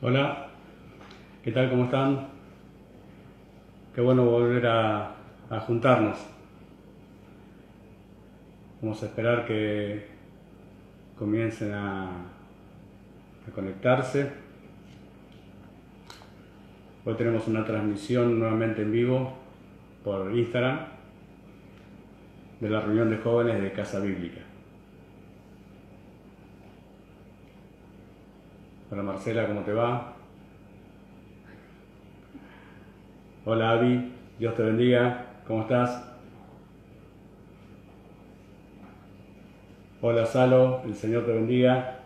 Hola, ¿qué tal? ¿Cómo están? Qué bueno volver a juntarnos. Vamos a esperar que comiencen a conectarse. Hoy tenemos una transmisión nuevamente en vivo por Instagram de la reunión de jóvenes de Casa Bíblica. Hola Marcela, ¿cómo te va? Hola Avi, Dios te bendiga, ¿cómo estás? Hola Salo, el Señor te bendiga.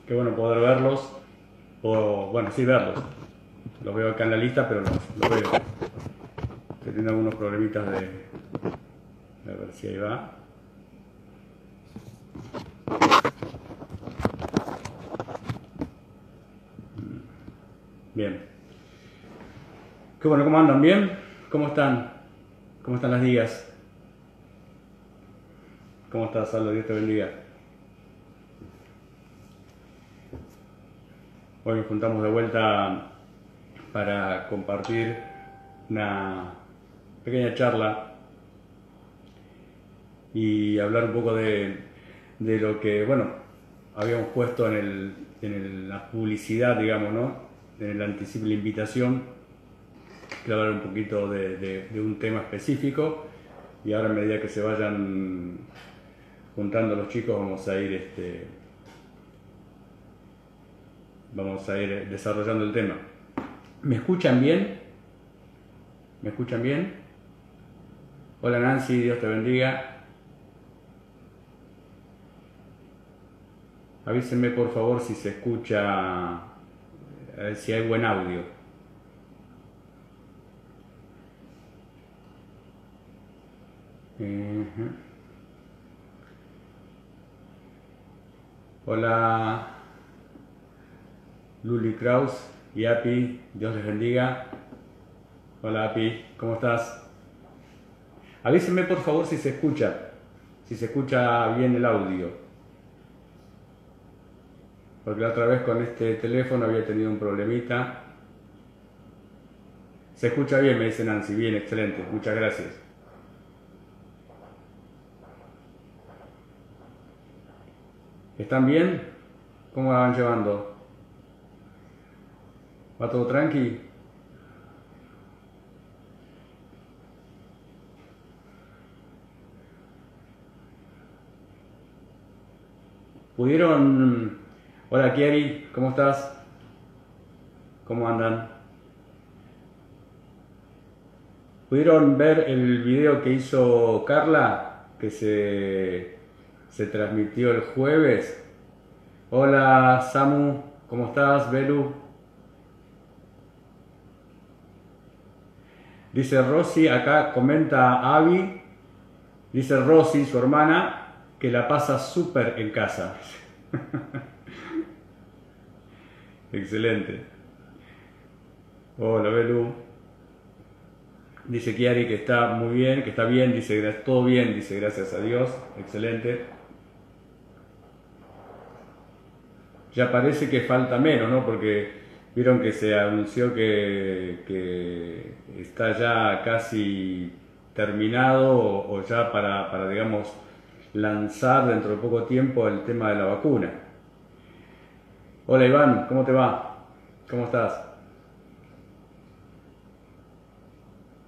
Qué bueno poder verlos, o bueno, sí verlos. Los veo acá en la lista, pero los veo. Estoy teniendo algunos problemitas de... A ver si ahí va. Bien. Qué bueno, ¿cómo andan? ¿Bien? ¿Cómo están? ¿Cómo están las días? ¿Cómo estás, Saldo? Dios te bendiga. Hoy nos juntamos de vuelta para compartir una pequeña charla y hablar un poco de lo que, bueno, habíamos puesto en la publicidad, digamos, ¿no? En el anticipo, la invitación. Quiero hablar un poquito de un tema específico y ahora a medida que se vayan juntando los chicos vamos a ir desarrollando el tema. ¿Me escuchan bien? ¿Me escuchan bien? Hola Nancy, Dios te bendiga. Avísenme por favor si se escucha, a ver si hay buen audio. Hola Luli Kraus y Api, Dios les bendiga. Hola Api, ¿cómo estás? Avísenme por favor si se escucha bien el audio. Porque la otra vez con este teléfono había tenido un problemita. Se escucha bien, me dice Nancy, bien, excelente, muchas gracias. ¿Están bien? ¿Cómo la van llevando? ¿Va todo tranqui? ¿Pudieron? Hola Kieri, ¿cómo estás? ¿Cómo andan? ¿Pudieron ver el video que hizo Carla? Que se transmitió el jueves. Hola Samu, ¿cómo estás? Belu. Dice Rosy, acá comenta Avi, dice Rosy, su hermana, que la pasa súper en casa. Excelente. Hola Belu. Dice Kiari que está muy bien, que está bien, dice todo bien, dice gracias a Dios. Excelente. Ya parece que falta menos, ¿no? Porque vieron que se anunció que está ya casi terminado o ya para, digamos, lanzar dentro de poco tiempo el tema de la vacuna. Hola Iván, ¿cómo te va? ¿Cómo estás?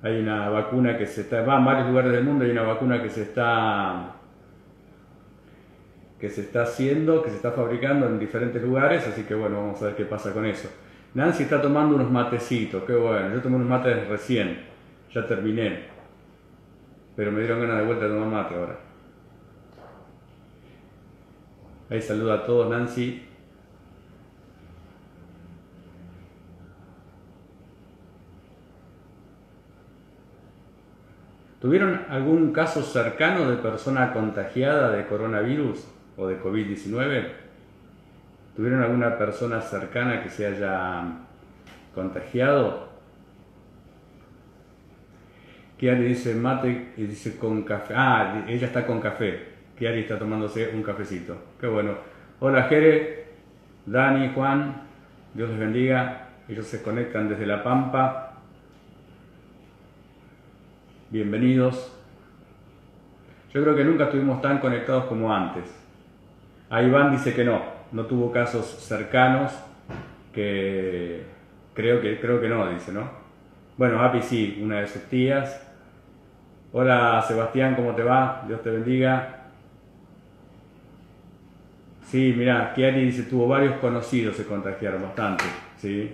Hay una vacuna va en varios lugares del mundo, hay una vacuna que se está haciendo, que se está fabricando en diferentes lugares, así que bueno, vamos a ver qué pasa con eso. Nancy está tomando unos matecitos, qué bueno, yo tomé unos mates recién, ya terminé, pero me dieron ganas de vuelta de tomar mate ahora. Ahí saluda a todos Nancy. ¿Tuvieron algún caso cercano de persona contagiada de coronavirus o de COVID-19? ¿Tuvieron alguna persona cercana que se haya contagiado? Kiari dice mate y dice con café. Ah, ella está con café. Kiari está tomándose un cafecito. Qué bueno. Hola Jere. Dani, Juan, Dios les bendiga. Ellos se conectan desde La Pampa. Bienvenidos. Yo creo que nunca estuvimos tan conectados como antes. A Iván dice que no tuvo casos cercanos, que creo que no, dice, ¿no? Bueno, Api sí, una de sus tías. Hola Sebastián, ¿cómo te va? Dios te bendiga. Sí, mirá, Kiari dice, tuvo varios conocidos, se contagiaron bastante, ¿sí?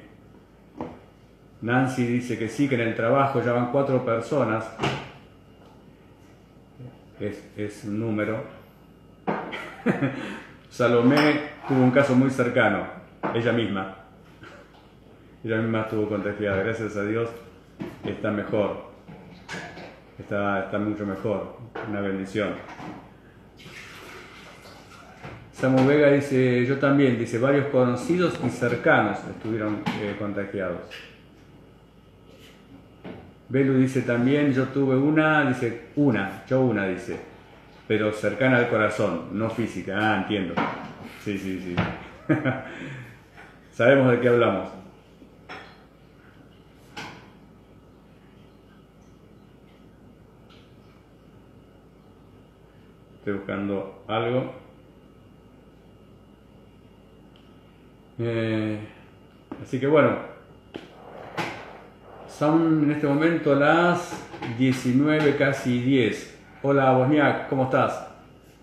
Nancy dice que sí, que en el trabajo ya van 4 personas. Es un número. Salomé tuvo un caso muy cercano, ella misma. Ella misma estuvo contagiada, gracias a Dios está mejor. Está mucho mejor, una bendición. Samu Vega dice, yo también, dice, varios conocidos y cercanos estuvieron contagiados. Belu dice también, yo tuve una, dice, pero cercana al corazón, no física. Ah, entiendo. Sí. Sabemos de qué hablamos. Estoy buscando algo. Así que bueno, son en este momento las 19, casi 10. Hola Bosniak, ¿cómo estás?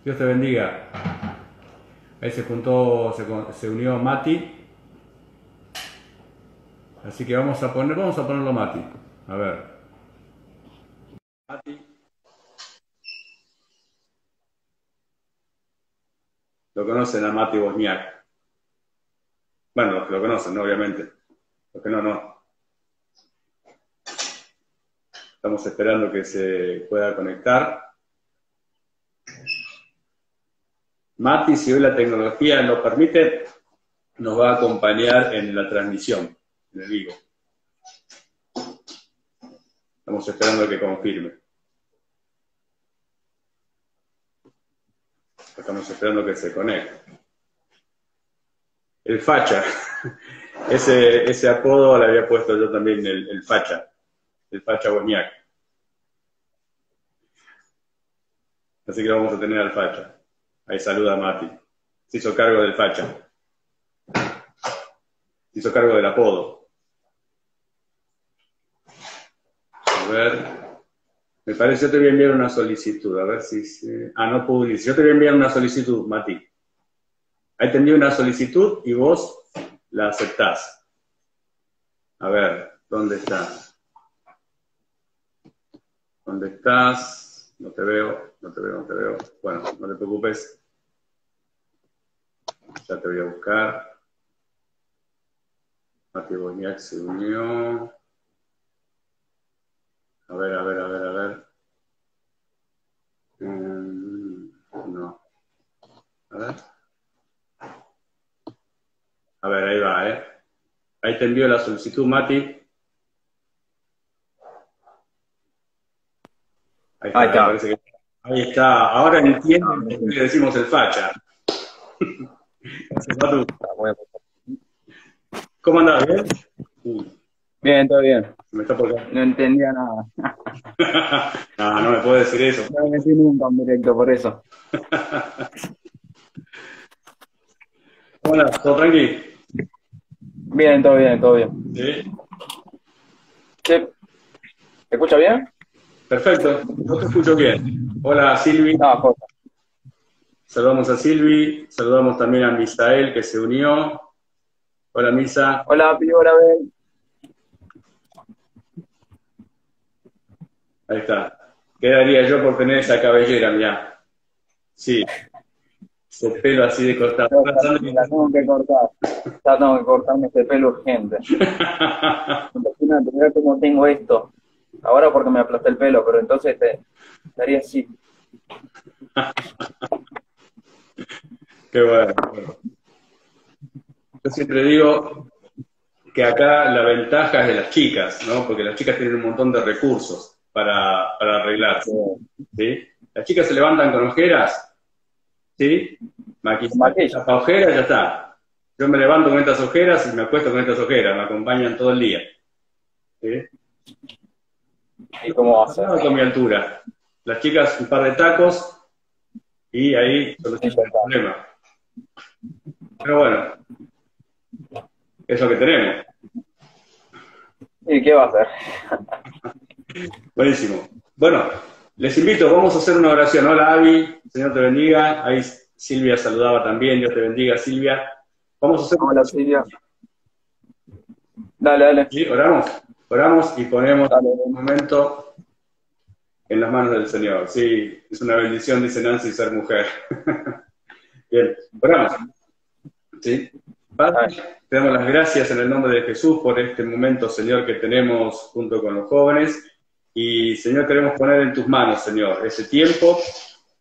Dios te bendiga. Ahí se unió Mati. Así que vamos a ponerlo Mati. A ver. Mati. Lo conocen a Mati Bosniak. Bueno, los que lo conocen, ¿no? Obviamente. Los que no. Estamos esperando que se pueda conectar. Mati, si hoy la tecnología lo permite, nos va a acompañar en la transmisión, en el vivo. Estamos esperando que confirme. Estamos esperando que se conecte. El Facha. Ese apodo le había puesto yo también, el Facha. El Facha Bosniak. Así que vamos a tener al Facha. Ahí saluda a Mati. Se hizo cargo del Facha. Se hizo cargo del apodo. A ver. Me parece, yo te voy a enviar una solicitud. A ver si se... Ah, no publico. Yo te voy a enviar una solicitud, Mati. Ahí te envío una solicitud y vos la aceptás. A ver, ¿dónde estás? ¿Dónde estás? No te veo. Bueno, no te preocupes. Ya te voy a buscar. Mati Bosniak se unió. A ver. No. A ver. A ver, ahí va, Ahí te envío la solicitud, Mati. Ahí está. Parece que... Ahí está. Ahora entiendo por qué le decimos el Facha. ¿Cómo andás? ¿Bien? Bien, todo bien. Me está por acá. No entendía nada. No me puedo decir eso. No me metí nunca en directo, por eso. ¿Cómo andás? ¿Todo tranqui? Bien, todo bien. ¿Sí? ¿Te escucha bien? Perfecto, yo te escucho bien. Hola Silvi. Joder. Saludamos a Silvi, saludamos también a Misael que se unió. Hola Misa. Hola, Pío, hola, Ben. Ahí está. ¿Qué daría yo por tener esa cabellera, mirá? Sí. Ese pelo así de cortado. La tengo que cortar. Ya tengo que cortarme este pelo urgente. Imagínate, mira cómo tengo esto. Ahora porque me aplasté el pelo, pero entonces estaría así. Qué bueno. Yo siempre digo que acá la ventaja es de las chicas, ¿no? Porque las chicas tienen un montón de recursos para arreglarse, ¿sí? Las chicas se levantan con ojeras, ¿sí? Maquillaje, ojeras, ya está. Yo me levanto con estas ojeras y me acuesto con estas ojeras, me acompañan todo el día. ¿Sí? ¿Y cómo va a ser? No con mi altura. Las chicas un par de tacos y ahí solucionan el problema. Pero bueno, es lo que tenemos. ¿Y qué va a hacer? Buenísimo. Bueno, les invito, vamos a hacer una oración. Hola Avi, Señor te bendiga. Ahí Silvia saludaba también, Dios te bendiga Silvia. Vamos a hacer una Hola, oración. Silvia. Dale, dale. ¿Sí? Oramos y ponemos Dale, un momento en las manos del Señor. Sí, es una bendición, dice Nancy, ser mujer. Bien, oramos. ¿Sí? Padre, te damos las gracias en el nombre de Jesús por este momento, Señor, que tenemos junto con los jóvenes. Y, Señor, queremos poner en tus manos, Señor, ese tiempo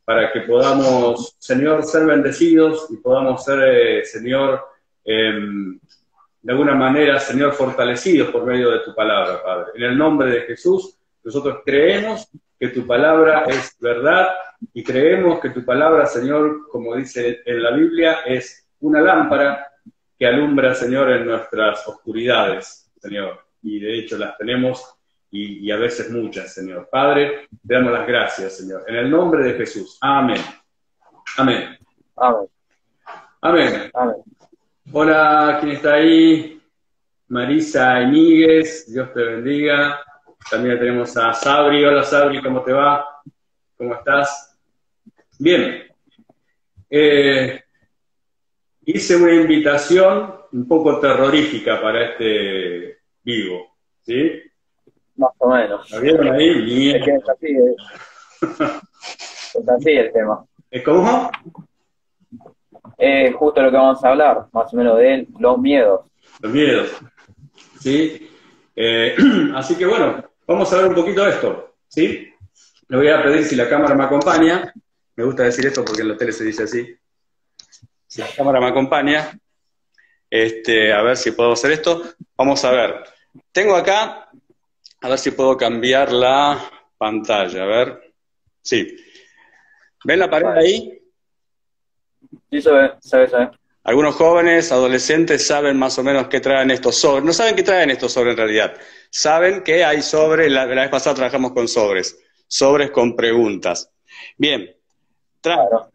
para que podamos, Señor, ser bendecidos y podamos ser, Señor, de alguna manera, Señor, fortalecidos por medio de tu palabra, Padre. En el nombre de Jesús, nosotros creemos que tu palabra es verdad y creemos que tu palabra, Señor, como dice en la Biblia, es una lámpara que alumbra, Señor, en nuestras oscuridades, Señor. Y de hecho las tenemos y a veces muchas, Señor. Padre, te damos las gracias, Señor. En el nombre de Jesús. Amén. Amén. Amén. Amén. Amén. Hola, ¿quién está ahí? Marisa Iñiguez, Dios te bendiga. También tenemos a Sabri. Hola Sabri, ¿cómo te va? ¿Cómo estás? Bien. Hice una invitación un poco terrorífica para este vivo, ¿sí? Más o menos. ¿La vieron ahí? Es que es así el tema. ¿Cómo? Justo lo que vamos a hablar, más o menos de él, los miedos. Los miedos, ¿sí? Así que bueno, vamos a ver un poquito esto, ¿sí? Le voy a pedir si la cámara me acompaña. Me gusta decir esto porque en la tele se dice así. Si la cámara me acompaña, a ver si puedo hacer esto. Vamos a ver. Tengo acá, a ver si puedo cambiar la pantalla, a ver. Sí. ¿Ven la pared ahí? Sí, se ve. Algunos jóvenes, adolescentes, saben más o menos qué traen estos sobres. No saben qué traen estos sobres en realidad. Saben que hay sobres, la vez pasada trabajamos con sobres con preguntas. Bien, Claro.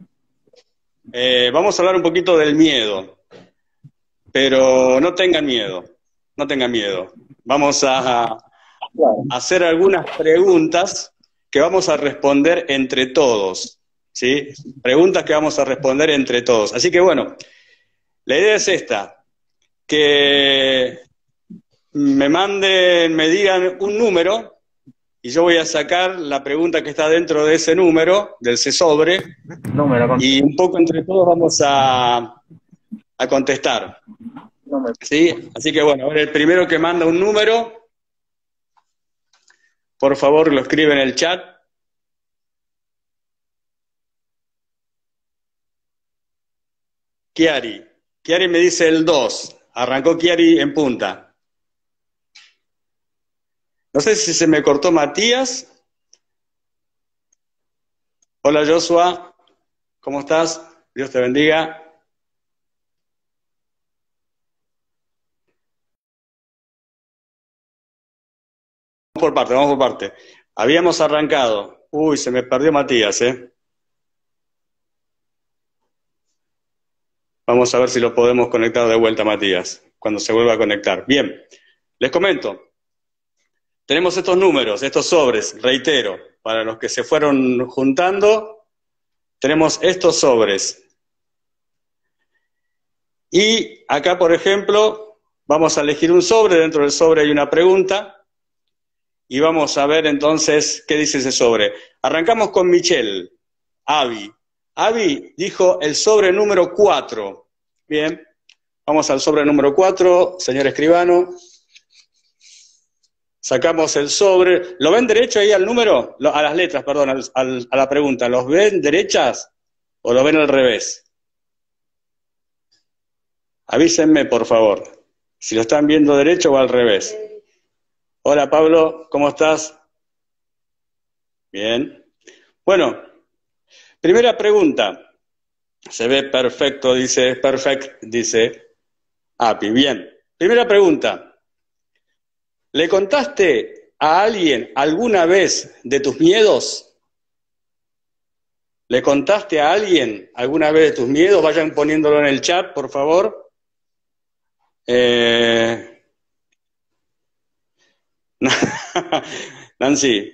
vamos a hablar un poquito del miedo, pero no tengan miedo, no tengan miedo. Vamos a hacer algunas preguntas que vamos a responder entre todos, ¿sí? Preguntas que vamos a responder entre todos. Así que bueno, la idea es esta, que me digan un número y yo voy a sacar la pregunta que está dentro de ese número, del sobre, y un poco entre todos vamos a contestar. ¿Sí? Así que bueno, a ver, el primero que manda un número, por favor lo escribe en el chat. Chiari me dice el 2. Arrancó Chiari en punta. No sé si se me cortó Matías. Hola Joshua, ¿cómo estás? Dios te bendiga. Vamos por parte. Habíamos arrancado. Uy, se me perdió Matías, ¿eh? Vamos a ver si lo podemos conectar de vuelta, Matías, cuando se vuelva a conectar. Bien, les comento. Tenemos estos números, estos sobres, reitero, para los que se fueron juntando, tenemos estos sobres. Y acá, por ejemplo, vamos a elegir un sobre, dentro del sobre hay una pregunta, y vamos a ver entonces qué dice ese sobre. Arrancamos con Michelle, Avi. Avi dijo el sobre número 4. Bien, vamos al sobre número 4, señor escribano. Sacamos el sobre. ¿Lo ven derecho ahí al número? A las letras, perdón, a la pregunta. ¿Los ven derechas o lo ven al revés? Avísenme, por favor, si lo están viendo derecho o al revés. Hola, Pablo, ¿cómo estás? Bien. Bueno, primera pregunta. Se ve perfecto, dice, perfect, dice. Api, bien. Primera pregunta. ¿Le contaste a alguien alguna vez de tus miedos? ¿Le contaste a alguien alguna vez de tus miedos? Vayan poniéndolo en el chat, por favor. Nancy,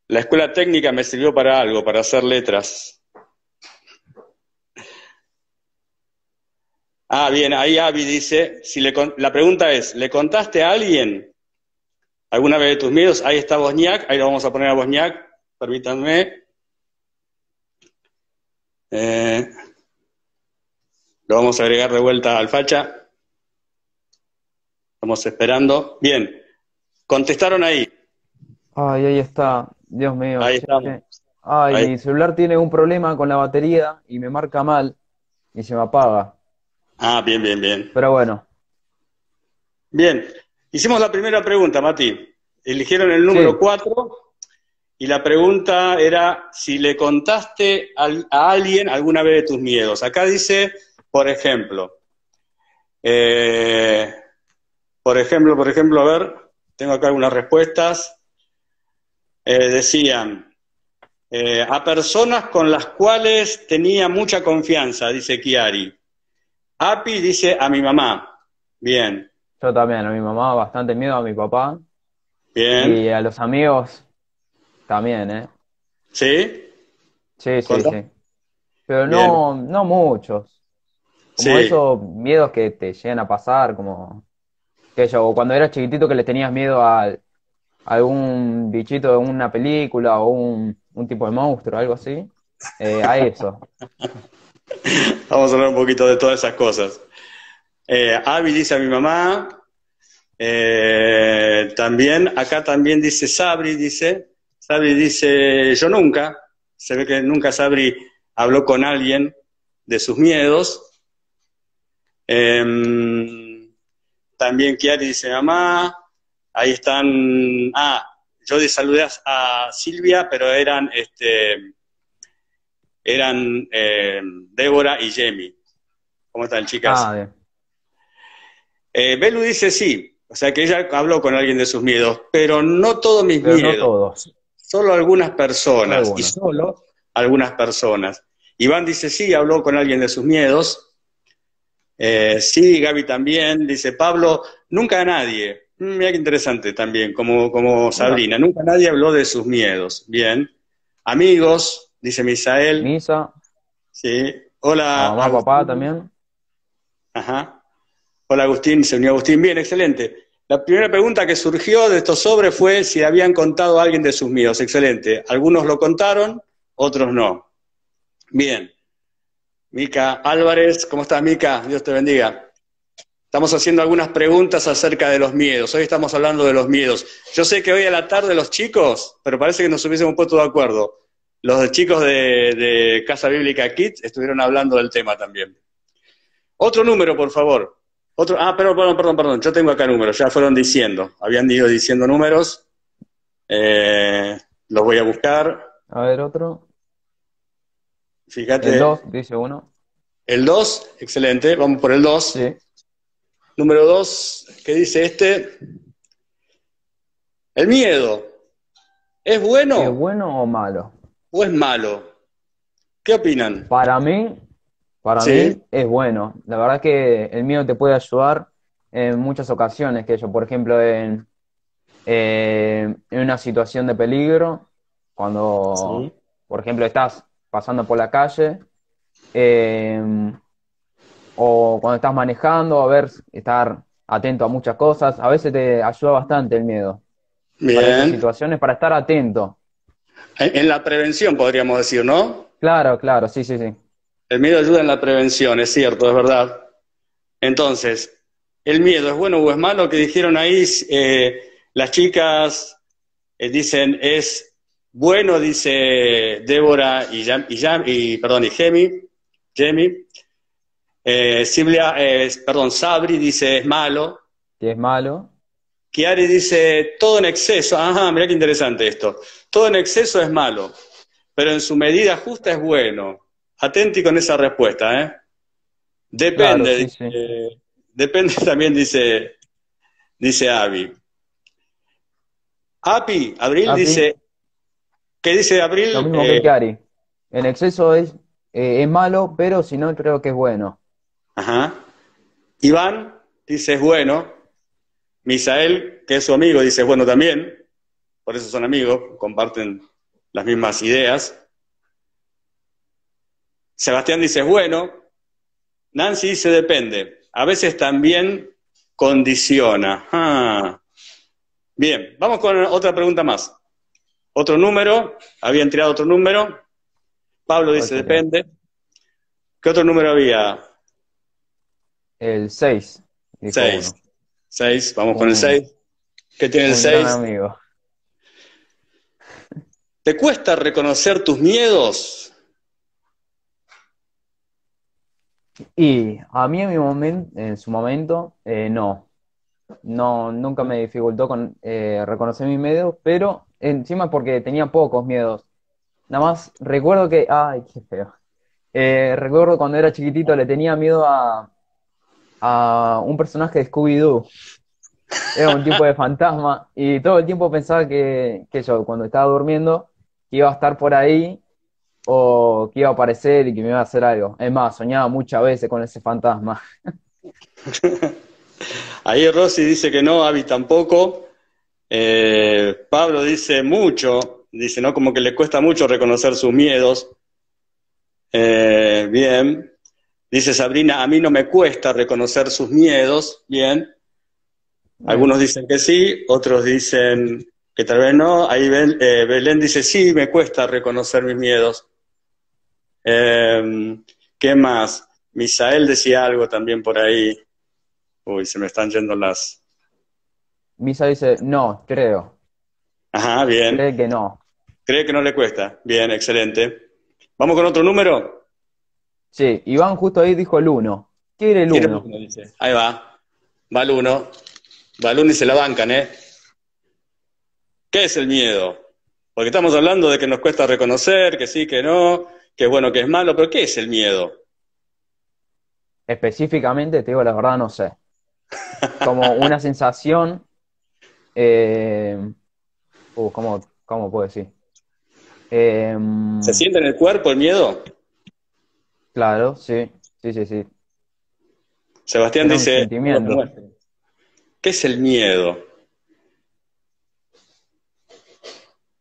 la escuela técnica me sirvió para algo, para hacer letras. Ah, bien, ahí Avi dice, la pregunta es, ¿le contaste a alguien alguna vez de tus miedos? Ahí está Bosniak, ahí lo vamos a poner a Bosniak, permítanme. Lo vamos a agregar de vuelta al facha. Estamos esperando. Bien, contestaron ahí. Ay, ahí está. Dios mío. Ahí che, estamos. che. Ay, Ahí. mi celular tiene un problema con la batería y me marca mal y se me apaga. Ah, bien, bien, bien. Pero bueno, Bien, hicimos la primera pregunta, Mati. Eligieron el número sí. 4 y la pregunta era si le contaste a alguien alguna vez de tus miedos. Acá dice, por ejemplo, a ver, tengo acá algunas respuestas. Decían, a personas con las cuales tenía mucha confianza, dice Chiari. Api dice a mi mamá. Bien, Yo también, a mi mamá bastante miedo, a mi papá y bien. a los amigos también, ¿eh? ¿Sí? Sí, sí, ¿Contá? sí. Pero Bien. no, no muchos. Como Sí. esos miedos que te llegan a pasar, como que yo, o cuando eras chiquitito que le tenías miedo a algún bichito de una película o un tipo de monstruo, algo así. A eso. Vamos a hablar un poquito de todas esas cosas. Avi dice a mi mamá. También, acá también dice Sabri, yo nunca, se ve que nunca Sabri habló con alguien de sus miedos. También Chiari dice mamá, ahí están, yo saludé a Silvia, pero eran Débora y Jemi. ¿Cómo están, chicas? Ah, bien. Belu dice sí, o sea que ella habló con alguien de sus miedos, pero no todos mis Pero no miedos, todos, solo algunas solo personas, y algunos. solo algunas personas. Iván dice sí, habló con alguien de sus miedos. Sí, Gaby también, dice Pablo, nunca nadie. Mira qué interesante también, como Mira, Sabrina, nunca nadie habló de sus miedos. Bien. Amigos, dice Misael, Misa, sí. a Hola, mamá, papá Agustín. también. Ajá. Hola Agustín, se unió Agustín. Bien, excelente. La primera pregunta que surgió de estos sobres fue si habían contado a alguien de sus miedos. Excelente. Algunos lo contaron, otros no. Bien. Mica Álvarez, ¿cómo estás, Mica? Dios te bendiga. Estamos haciendo algunas preguntas acerca de los miedos. Hoy estamos hablando de los miedos. Yo sé que hoy a la tarde los chicos, pero parece que nos hubiésemos puesto de acuerdo. Los chicos de Casa Bíblica Kids estuvieron hablando del tema también. Otro número, por favor. Perdón. Yo tengo acá números, ya fueron diciendo. Habían ido diciendo números. Los voy a buscar. A ver, otro. El Fíjate. 2 dice uno. El 2, excelente. Vamos por el 2. Sí. Número 2, ¿qué dice este? El miedo. ¿Es ¿Es bueno bueno o malo? o es malo? ¿Qué opinan? Para mí, para Sí, mí es bueno. La verdad que el miedo te puede ayudar en muchas ocasiones, que yo, por ejemplo, en una situación de peligro, cuando, sí. por ejemplo, estás pasando por la calle, eh, o cuando estás manejando, a ver, estar atento a muchas cosas, a veces te ayuda bastante el miedo para esas Bien. situaciones, para estar atento. En la prevención podríamos decir, ¿no? Claro, claro, sí, sí, sí. El miedo ayuda en la prevención, es cierto, es verdad. Entonces, ¿el miedo es bueno o es malo? Que dijeron ahí, las chicas dicen es bueno, dice Débora y Jemi. Sabri dice es malo. Si es malo, Chiari dice todo en exceso. Ajá, mirá qué interesante esto. Todo en exceso es malo, pero en su medida justa es bueno. Atenti con esa respuesta, ¿eh? claro, Depende, sí, sí. dice depende también, dice Avi. Abril Api, dice, ¿qué dice lo Abril? mismo que Chiari. En exceso es malo, pero si no, creo que es bueno. Ajá. Iván dice es bueno. Misael, que es su amigo, dice es bueno también. Por eso son amigos, comparten las mismas ideas. Sebastián dice es bueno. Nancy dice depende. A veces también condiciona. Ah. Bien, vamos con otra pregunta más. Otro número, habían tirado otro número. Pablo ¿Cuál dice sería? depende. ¿Qué otro número había? El 6 dijo 6. uno. 6, vamos con el Un, 6. ¿Qué tiene el un gran 6? amigo. ¿Te cuesta reconocer tus miedos? Y a mí en su momento, no. No, nunca me dificultó con reconocer mis miedos, pero encima porque tenía pocos miedos. Nada más recuerdo que, ay, qué feo. Recuerdo cuando era chiquitito le tenía miedo a un personaje de Scooby-Doo. Era un tipo de fantasma y todo el tiempo pensaba que yo, cuando estaba durmiendo, que iba a estar por ahí o que iba a aparecer y que me iba a hacer algo. Es más, soñaba muchas veces con ese fantasma. Ahí Rosy dice que no, Avi tampoco. Pablo dice mucho, dice, ¿no? Como que le cuesta mucho reconocer sus miedos. Bien. Dice Sabrina, a mí no me cuesta reconocer sus miedos. Bien. Algunos dicen que sí, otros dicen que tal vez no. Ahí Belén dice, sí, me cuesta reconocer mis miedos. ¿Qué más? Misael decía algo también por ahí. Uy, se me están yendo las... Misa dice, no, creo. Ajá, bien. Cree que no. ¿Cree que no le cuesta? Bien, excelente. ¿Vamos con otro número? Sí, Iván justo ahí dijo el uno. ¿Qué era el Tira el uno? uno, dice. Ahí va. Va el uno. Va el uno y se la bancan, ¿eh? ¿Qué es el miedo? Porque estamos hablando de que nos cuesta reconocer, que sí, que no, que es bueno, que es malo, pero ¿qué es el miedo? Específicamente, te digo la verdad, no sé. Como una sensación, eh, ¿cómo puedo decir? Eh, ¿Se siente en el cuerpo el miedo? claro, sí, sí, sí, sí. Sebastián Era un dice, no lo sentimiento. muestre. ¿Qué es el miedo?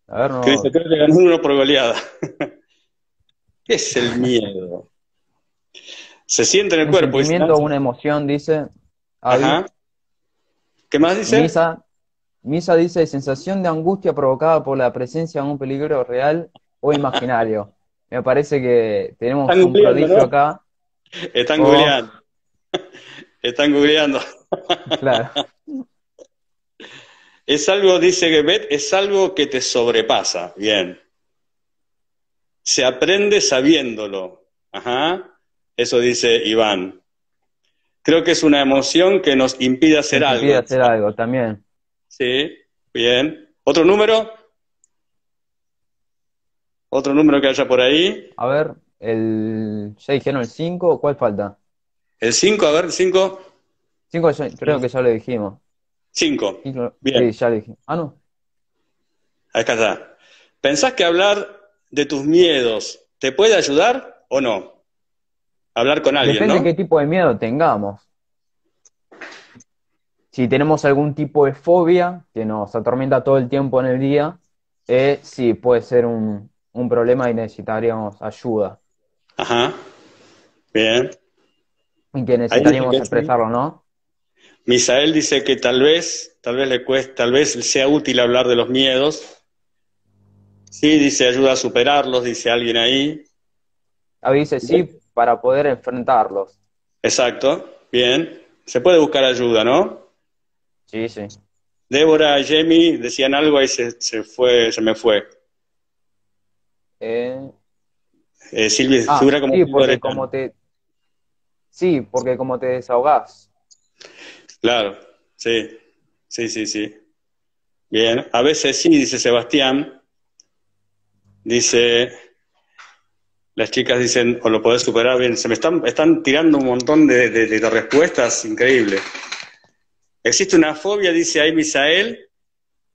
A ver, Que dice, no, creo que ganó uno por goleada. ¿Qué es el miedo? Se siente en el un cuerpo, dice sentimiento, Nancy. una emoción, dice Ajá. Avi. ¿Qué más dice? Misa, Misa dice sensación de angustia provocada por la presencia de un peligro real o imaginario. Me parece que Están tenemos un googleando, prodigio ¿no? acá. Están O, googleando. Están googleando. claro, Es algo, dice Gebet, es algo que te sobrepasa. Bien. Se aprende sabiéndolo. Ajá. Eso dice Iván. Creo que es una emoción que nos impide que hacer nos algo. impide hacer algo también. Sí, bien. ¿Otro número? ¿Otro número que haya por ahí? A ver, ¿ya dijeron el 5? ¿Cuál falta? El 5, a ver, el 5. 5 creo que ya lo dijimos. 5. Sí, Bien, ya lo dijimos. Ah, no. acá está. ¿Pensás que hablar de tus miedos te puede ayudar o no? Hablar con alguien, Depende ¿no? qué tipo de miedo tengamos. Si tenemos algún tipo de fobia que nos atormenta todo el tiempo en el día, sí, puede ser un problema y necesitaríamos ayuda. Ajá, bien. Y que Ahí dice necesitaríamos que sí. expresarlo, ¿no? Misael dice que tal vez le cueste, tal vez sea útil hablar de los miedos. Sí, dice ayuda a superarlos, dice alguien ahí. A veces sí, para poder enfrentarlos. Exacto, bien. Se puede buscar ayuda, ¿no? Sí, sí. Débora y Jamie decían algo y se me fue. Eh, Silvia, figura como sí, Silvia porque Orellana. como te desahogás. Claro, sí, sí, sí, sí. Bien, a veces sí, dice Sebastián, dice, Las chicas dicen, o lo podés superar bien. Se me están tirando un montón de respuestas, increíble. Existe una fobia, dice ahí Misael,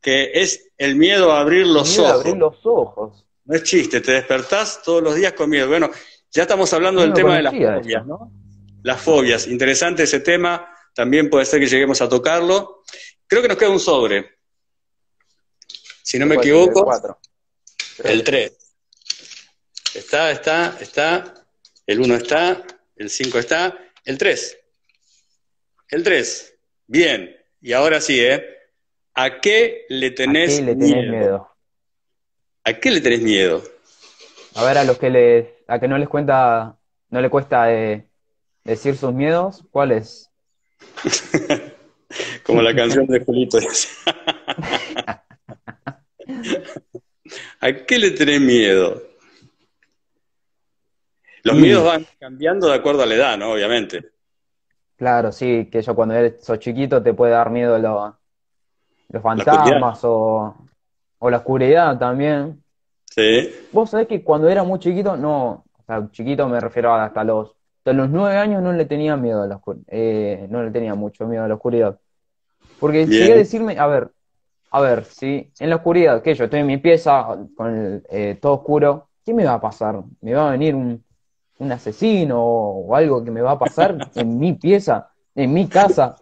que es el miedo a abrir El los miedo a abrir ojos. los ojos. No es chiste, te despertás todos los días con miedo. Bueno, ya estamos hablando No del lo tema de las conocía fobias, eso. ¿no? Las fobias, interesante ese tema, también puede ser que lleguemos a tocarlo. Creo que nos queda un sobre, si no me ¿Cuál sería? El equivoco, 4. el 3. Está, el 1 está, el 5 está, el 3. El 3. Bien, y ahora sí, ¿eh? ¿A qué le ¿A qué tenés le tenés miedo? miedo? ¿A qué le tenés miedo? A ver, a que no les cuenta, no le cuesta decir sus miedos, ¿cuáles? Como la canción de Julito. ¿A qué le tenés miedo? Los miedos Y, van cambiando de acuerdo a la edad, ¿no? Obviamente. claro, sí, que yo cuando sos chiquito te puede dar miedo los La oscuridad. fantasmas o la oscuridad también. Sí. Vos sabés que cuando era muy chiquito, no, o sea, chiquito me refiero a hasta los 9 años no le tenía miedo a la oscuridad, no le tenía mucho miedo a la oscuridad. Porque llegué a Bien. decirme, a ver, si en la oscuridad, que yo estoy en mi pieza con todo oscuro, ¿qué me va a pasar? ¿Me va a venir un asesino o algo que me va a pasar en mi pieza, en mi casa?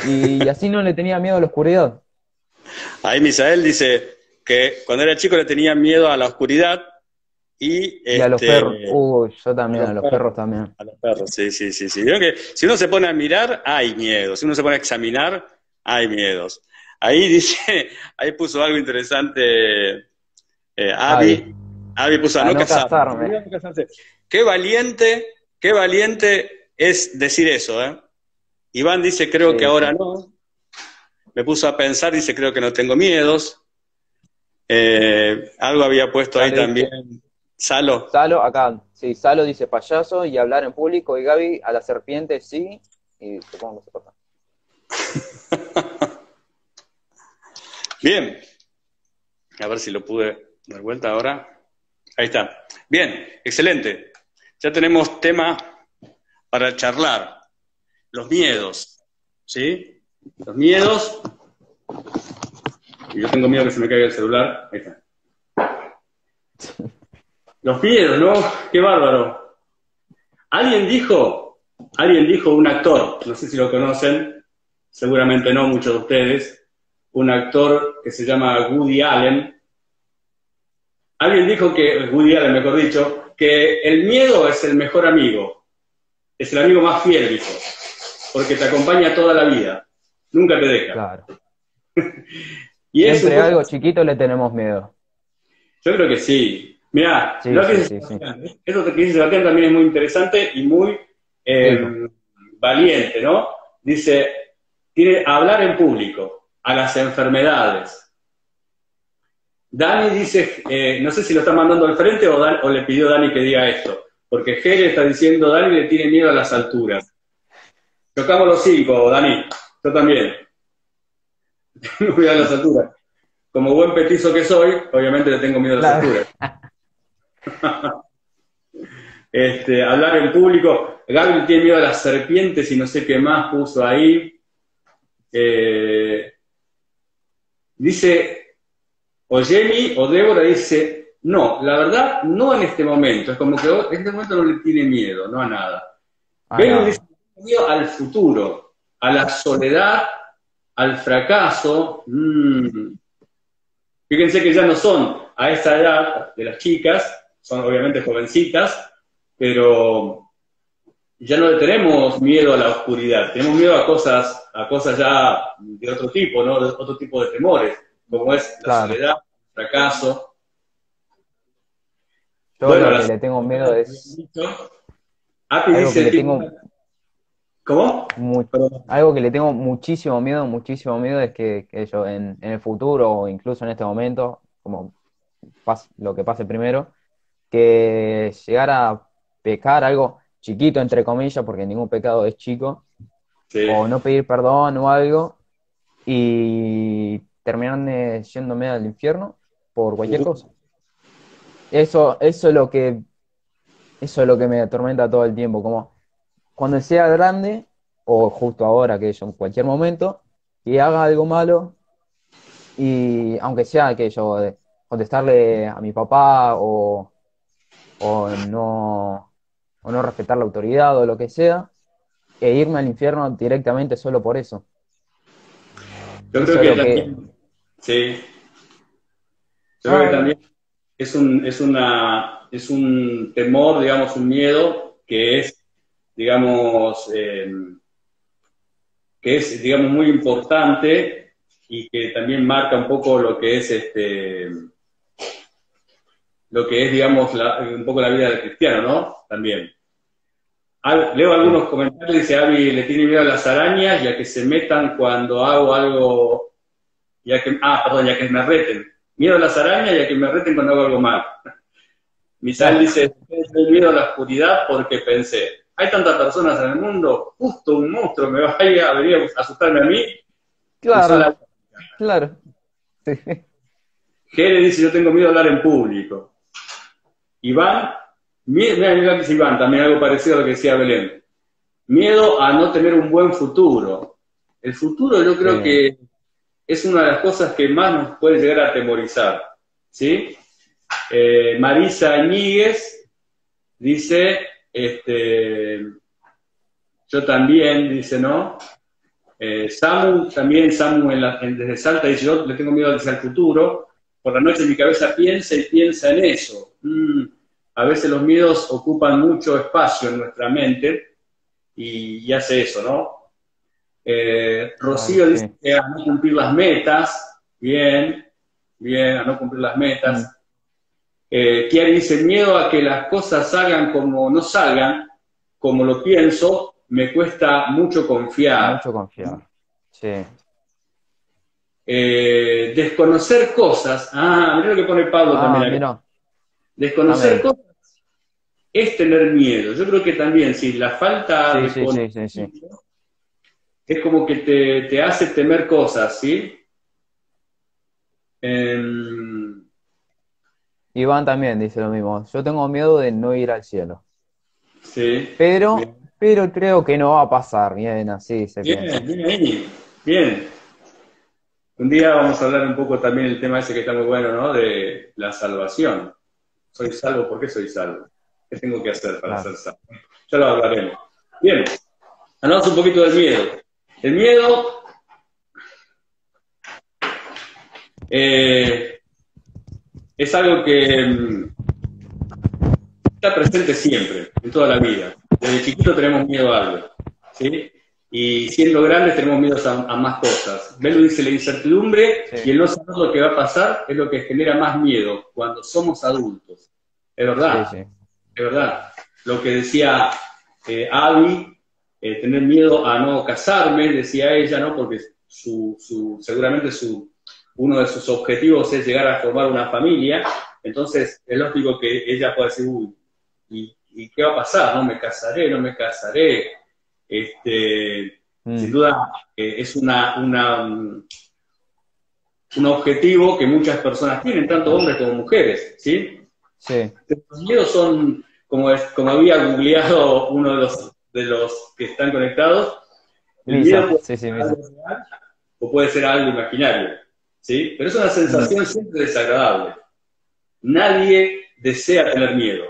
Y así no le tenía miedo a la oscuridad. Ahí Misael dice que cuando era chico le tenía miedo a la oscuridad y Y a los perros, yo a también, los a los perros. perros también. A los perros, sí, sí, sí, sí. Vieron que si uno se pone a mirar, hay miedos. Si uno se pone a examinar, hay miedos. Ahí dice, ahí puso algo interesante Avi, Abby. Abby puso a a no no casarse. casarme. No casarse. Qué valiente es decir eso, ¿eh? Iván dice, creo que Sí, ahora sí. no. Me puso a pensar, dice, creo que no tengo miedos. Algo había puesto ahí Acá también. dice, Salo. Salo, acá, sí, Salo dice payaso y hablar en público, y Gaby a la serpiente sí, y supongo que se corta. Bien. A ver si lo pude dar vuelta ahora. Ahí está. Bien, excelente. Ya tenemos tema para charlar. Los miedos. ¿Sí? Los miedos. Y yo tengo miedo que se me caiga el celular. Ahí está. Los miedos, ¿no? Qué bárbaro. Alguien dijo un actor, no sé si lo conocen, seguramente no muchos de ustedes, un actor que se llama Woody Allen. Alguien dijo que, Woody Allen mejor dicho, que el miedo es el mejor amigo, es el amigo más fiel, dijo, porque te acompaña toda la vida, nunca te deja. Claro. Y es un Siempre a poco, algo chiquito le tenemos miedo. yo creo que sí. Mirá, Sí, lo que sí, dice sí, sí. Sebastián, eso que dice Sebastián también es muy interesante y muy Epa. valiente, ¿no? Dice, tiene hablar en público, a las enfermedades. Dani dice, no sé si lo está mandando al frente o le pidió a Dani que diga esto, porque Jere está diciendo, Dani le tiene miedo a las alturas. Tocamos los 5, Dani, yo también. Tengo miedo a las alturas. Como buen petizo que soy, obviamente le tengo miedo a las Claro. alturas. Hablar en público. Gaby tiene miedo a las serpientes y no sé qué más puso ahí. Dice, o Jenny o Débora dice, no, la verdad, no en este momento. Es como que en este momento no le tiene miedo, no a nada. Ah, Belu dice, nada. miedo al futuro, a la soledad, al fracaso. Fíjense que ya no son a esa edad de las chicas, son obviamente jovencitas, pero ya no le tenemos miedo a la oscuridad, tenemos miedo a cosas ya de otro tipo, ¿no? De otro tipo de temores, como es la Claro. soledad, el fracaso. Yo Bueno, lo que las le tengo miedo es Api algo que dice, le tengo ¿cómo? mu- Perdón. algo que le tengo muchísimo miedo es que yo en el futuro o incluso en este momento, como lo que pase primero, que llegara a pecar algo chiquito, entre comillas, porque ningún pecado es chico, Sí. o no pedir perdón o algo, y terminar yéndome al infierno por cualquier cosa. Eso es lo que eso es lo que me atormenta todo el tiempo, como cuando sea grande, o justo ahora, que yo en cualquier momento, que haga algo malo, y aunque sea que yo contestarle a mi papá o no, o no respetar la autoridad o lo que sea, e irme al infierno directamente solo por eso. Yo creo Eso es que lo que... también, sí, yo creo que No, también es un temor, digamos, un miedo que es, digamos, digamos, muy importante y que también marca un poco lo que es lo que es, digamos, un poco la vida del cristiano, ¿no? También. Leo sí. algunos comentarios, dice Avi, le tiene miedo a las arañas y a que se metan cuando hago algo, perdón, ya que me reten. Miedo a las arañas y a que me reten cuando hago algo mal. Misael Claro, dice, tengo miedo a la oscuridad porque pensé, hay tantas personas en el mundo, justo un monstruo me va a ir a venir a asustarme a mí, y son las... claro, claro. Sí. Jere dice, yo tengo miedo a hablar en público. Iván, mira que dice Iván, también algo parecido a lo que decía Belén. Miedo a no tener un buen futuro. El futuro yo Sí. creo que es una de las cosas que más nos puede llegar a atemorizar, ¿sí? Marisa Ñíguez dice, yo también, dice, ¿no? Samu, también Samu desde Salta dice, yo le tengo miedo hacia el futuro, por la noche mi cabeza piensa y piensa en eso. A veces los miedos ocupan mucho espacio en nuestra mente y hace eso, ¿no? Ay, Rocío dice sí. que a no cumplir las metas, bien, bien, a no cumplir las Mm, metas. Kiari dice, miedo a que las cosas salgan como no salgan, como lo pienso, me cuesta mucho confiar. mucho confiar. Sí. Desconocer cosas, mira lo que pone Pablo Ah, también acá. mira, Desconocer también. cosas es tener miedo. Yo creo que también, si la falta Sí, de sí, sí, sí, sí. conocimiento es como que te hace temer cosas, ¿sí? Em, Iván también dice lo mismo. Yo tengo miedo de no ir al cielo. sí, Pero, bien, pero creo que no va a pasar. Bien, así se piensa. bien, bien ahí, bien. Un día vamos a hablar un poco también del tema ese que está muy bueno, ¿no? De la salvación. ¿Soy salvo? ¿Por qué soy salvo? ¿Qué tengo que hacer para Claro. ser salvo? Ya lo hablaremos. Bien, hablamos un poquito del miedo. El miedo eh, es algo que está presente siempre, en toda la vida. Desde chiquito tenemos miedo a algo, ¿sí? Y siendo grandes tenemos miedo a más cosas. Belu dice, la incertidumbre Sí, y el no saber lo que va a pasar es lo que genera más miedo cuando somos adultos. Es sí, verdad, sí. es verdad. Lo que decía Abby, tener miedo a no casarme, decía ella, ¿no? Porque seguramente uno de sus objetivos es llegar a formar una familia. Entonces, es lógico que ella pueda decir, uy, ¿y qué va a pasar? ¿No me casaré? ¿No me casaré? Sin Mm, duda, es un objetivo que muchas personas tienen, tanto hombres como mujeres, ¿sí? sí. Los miedos son, como había googleado uno de los que están conectados, el miedo Misa, puede sí, ser sí, Misa. algo real o puede ser algo imaginario, ¿sí? Pero es una Mm, sensación siempre desagradable. Nadie desea tener miedo,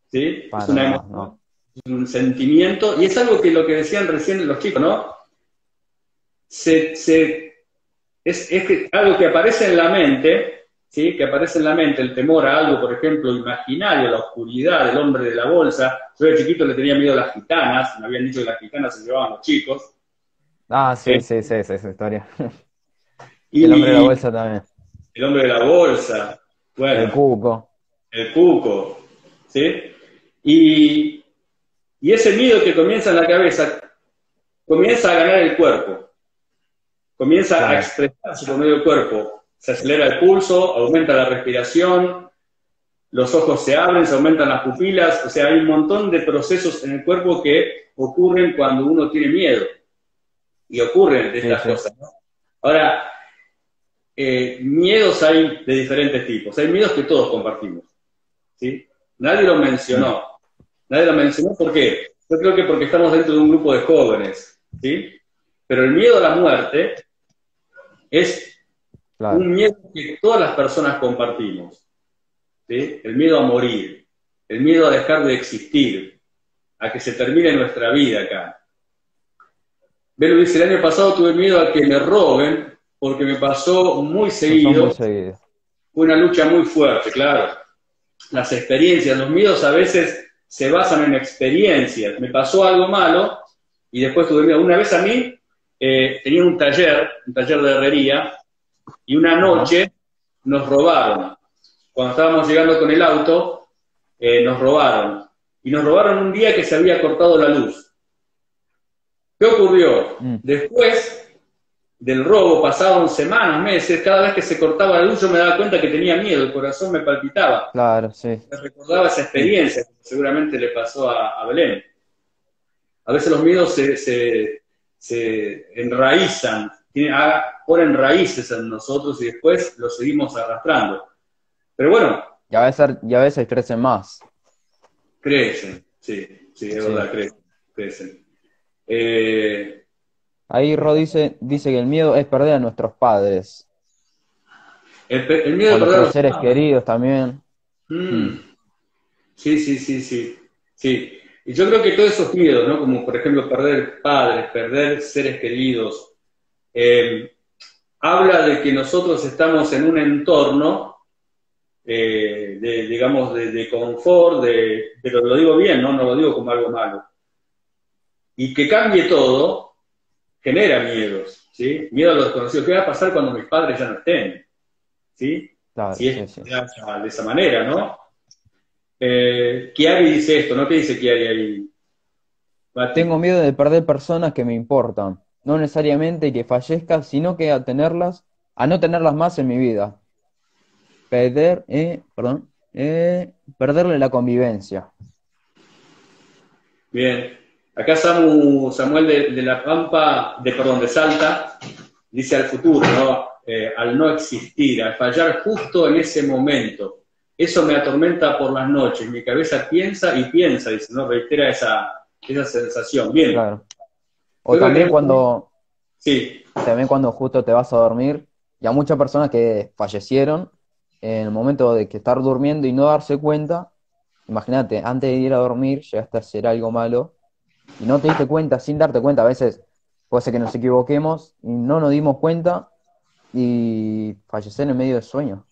¿sí? Es para una nada, emoción, no. es un sentimiento, y es algo que lo que decían recién los chicos, ¿no? Es que algo que aparece en la mente, ¿sí? Que aparece en la mente, el temor a algo, por ejemplo, imaginario, la oscuridad, el hombre de la bolsa. Yo de chiquito le tenía miedo a las gitanas, me habían dicho que las gitanas se llevaban a los chicos. Ah, sí, Eh, sí, sí, sí, esa historia. El hombre de la y bolsa también. el hombre de la bolsa, El bueno, cuco. el cuco, ¿sí? Y, y ese miedo que comienza en la cabeza, comienza a ganar el cuerpo, comienza a Claro. expresarse por medio del cuerpo. Se acelera el pulso, aumenta la respiración, los ojos se abren, se aumentan las pupilas, o sea, hay un montón de procesos en el cuerpo que ocurren cuando uno tiene miedo, y ocurren de Sí, estas sí. cosas, ¿no? Ahora, miedos hay de diferentes tipos, hay miedos que todos compartimos, ¿sí? Nadie lo mencionó. Nadie lo mencionó, ¿por qué? Yo creo que porque estamos dentro de un grupo de jóvenes, ¿sí? Pero el miedo a la muerte es Claro. un miedo que todas las personas compartimos, ¿sí? El miedo a morir, el miedo a dejar de existir, a que se termine nuestra vida acá. Belu dice, el año pasado tuve miedo a que me roben porque me pasó muy Son muy seguido, seguidos. fue una lucha muy fuerte, claro. Las experiencias, los miedos a veces se basan en experiencias. Me pasó algo malo y después tuve miedo. Una vez a mí tenía un taller de herrería, y una noche nos robaron. Cuando estábamos llegando con el auto, nos robaron. Y nos robaron un día que se había cortado la luz. ¿Qué ocurrió? Después del robo, pasaron semanas, meses, cada vez que se cortaba la luz yo me daba cuenta que tenía miedo, el corazón me palpitaba. Claro, sí. Me recordaba esa experiencia, que seguramente le pasó a Belén. A veces los miedos se enraizan, ponen raíces en nosotros y después los seguimos arrastrando. Pero bueno. Y a veces crecen más. Crecen, sí, es verdad, crecen. Ahí Ro dice que el miedo es perder a nuestros padres. El miedo O de perder a nuestros los seres padres. queridos también. Sí. Y yo creo que todos esos miedos, ¿no? Como por ejemplo perder padres, perder seres queridos, habla de que nosotros estamos en un entorno digamos, de confort, pero lo digo bien, ¿no? No lo digo como algo malo. Y que cambie todo genera miedos, ¿sí? Miedo a lo desconocido. ¿Qué va a pasar cuando mis padres ya no estén? ¿Sí? Claro, Si es sí. de esa manera, ¿no? Chiari dice esto, ¿no? ¿Qué dice Chiari ahí? Mati. Tengo miedo de perder personas que me importan. No necesariamente que fallezcan, sino que a no tenerlas más en mi vida. Perderle la convivencia. Bien. Acá Samuel de La Pampa, de Salta, dice al futuro, ¿no? Al no existir, al fallar justo en ese momento. Eso me atormenta por las noches. Mi cabeza piensa y piensa, dice, ¿no? Reitera esa sensación. Bien. Claro. O también Sí. También cuando justo te vas a dormir, y a muchas personas que fallecieron en el momento de que estar durmiendo y no darse cuenta, imagínate, antes de ir a dormir llegaste a hacer algo malo y no te diste cuenta, sin darte cuenta, a veces puede ser que nos equivoquemos y no nos dimos cuenta y fallecer en medio del sueño.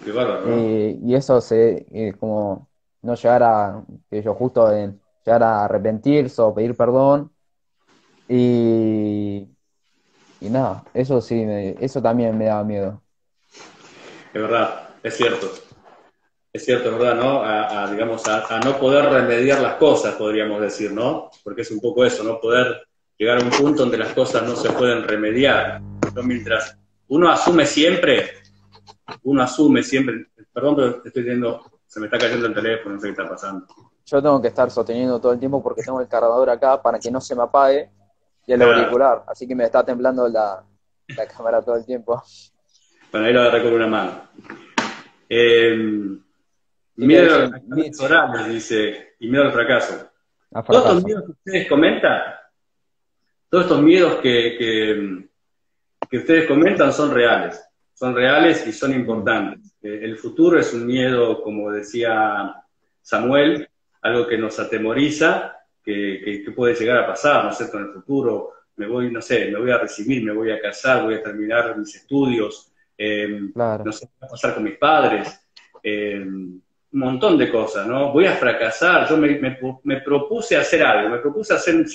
Qué bárbaro, ¿no? Y eso como no llegar llegar a arrepentirse o pedir perdón. Y nada, eso sí, eso también me daba miedo. Es verdad, es cierto. Es cierto, es verdad, ¿no? Digamos, a no poder remediar las cosas, podríamos decir, ¿no? Porque es un poco eso, ¿no? Poder llegar a un punto donde las cosas no se pueden remediar. Pero mientras uno asume siempre, perdón, pero se me está cayendo el teléfono, no sé qué está pasando. Yo tengo que estar sosteniendo todo el tiempo porque tengo el cargador acá para que no se me apague y el Claro. auricular, así que me está temblando la cámara todo el tiempo. Bueno, ahí lo agarré con una mano. Sí, Miedo a dice, los orales, dice, y miedo al fracaso. a Todos fracaso. estos miedos que ustedes comentan, todos estos miedos que ustedes comentan son reales y son importantes. El futuro es un miedo, como decía Samuel, algo que nos atemoriza, que puede llegar a pasar, ¿no es cierto? En el futuro me voy a recibir, me voy a casar, voy a terminar mis estudios, Claro. no sé qué va a pasar con mis padres, un montón de cosas, ¿no? Voy a fracasar, yo me propuse hacer algo, me propuse hacer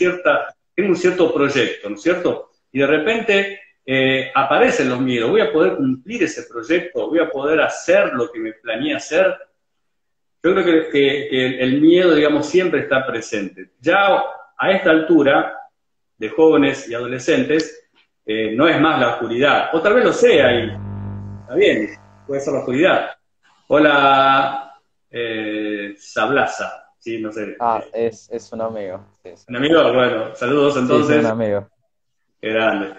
tengo un cierto proyecto, ¿no es cierto? Y de repente aparecen los miedos, voy a poder cumplir ese proyecto, voy a poder hacer lo que me planeé hacer. Yo creo que el miedo, digamos, siempre está presente. Ya a esta altura, de jóvenes y adolescentes, no es más la oscuridad, o tal vez lo sea, y está bien, puede ser la oscuridad. Hola, Sablaza, sí, no sé. Es un amigo. Sí. ¿Un amigo? Bueno, saludos entonces. Sí, un amigo. Qué grande.